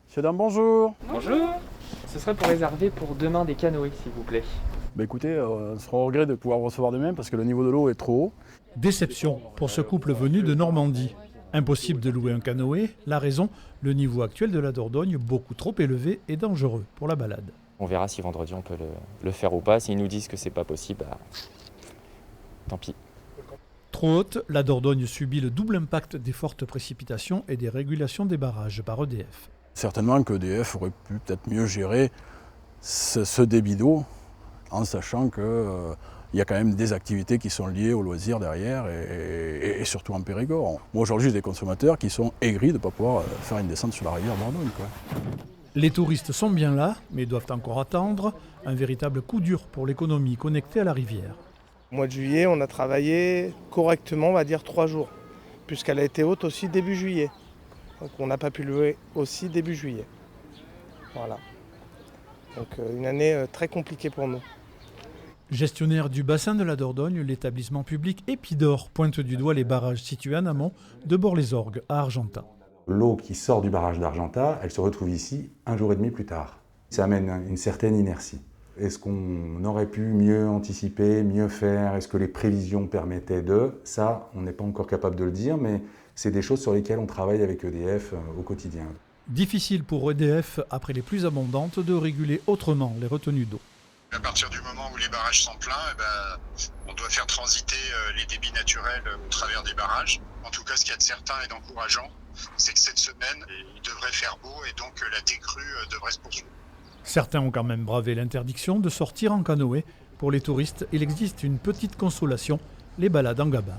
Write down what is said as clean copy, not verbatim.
Monsieur, dame, bonjour. Bonjour. Ce serait pour réserver pour demain des canoës, s'il vous plaît. Écoutez, on sera au regret de pouvoir recevoir demain parce que le niveau de l'eau est trop haut. Déception pour ce couple venu de Normandie. Impossible de louer un canoë, la raison, le niveau actuel de la Dordogne beaucoup trop élevé et dangereux pour la balade. On verra si vendredi on peut le faire ou pas. S'ils nous disent que c'est pas possible, tant pis. Trop haute, la Dordogne subit le double impact des fortes précipitations et des régulations des barrages par EDF. Certainement qu'EDF aurait pu peut-être mieux gérer ce débit d'eau en sachant qu'il y a quand même des activités qui sont liées au loisir derrière et surtout en Périgord. Moi aujourd'hui j'ai des consommateurs qui sont aigris de ne pas pouvoir faire une descente sur la rivière Dordogne, quoi. Les touristes sont bien là, mais doivent encore attendre. Un véritable coup dur pour l'économie connectée à la rivière. Au mois de juillet, on a travaillé correctement, on va dire 3 jours, puisqu'elle a été haute aussi début juillet. Donc on n'a pas pu louer aussi début juillet. Voilà. Donc une année très compliquée pour nous. Gestionnaire du bassin de la Dordogne, l'établissement public Épidor pointe du doigt les barrages situés en amont de Bord-les-Orgues à Argentat. L'eau qui sort du barrage d'Argentat, elle se retrouve ici un jour et demi plus tard. Ça amène une certaine inertie. Est-ce qu'on aurait pu mieux anticiper, mieux faire? Est-ce que les prévisions permettaient de? Ça, on n'est pas encore capable de le dire, mais c'est des choses sur lesquelles on travaille avec EDF au quotidien. Difficile pour EDF, après les pluies abondantes, de réguler autrement les retenues d'eau. À partir du moment où les barrages sont pleins, on doit faire transiter les débits naturels au travers des barrages. En tout cas, ce qu'il y a de certain et d'encourageant, c'est que cette semaine, il devrait faire beau et donc la décrue devrait se poursuivre. Certains ont quand même bravé l'interdiction de sortir en canoë. Pour les touristes, il existe une petite consolation, les balades en gabar.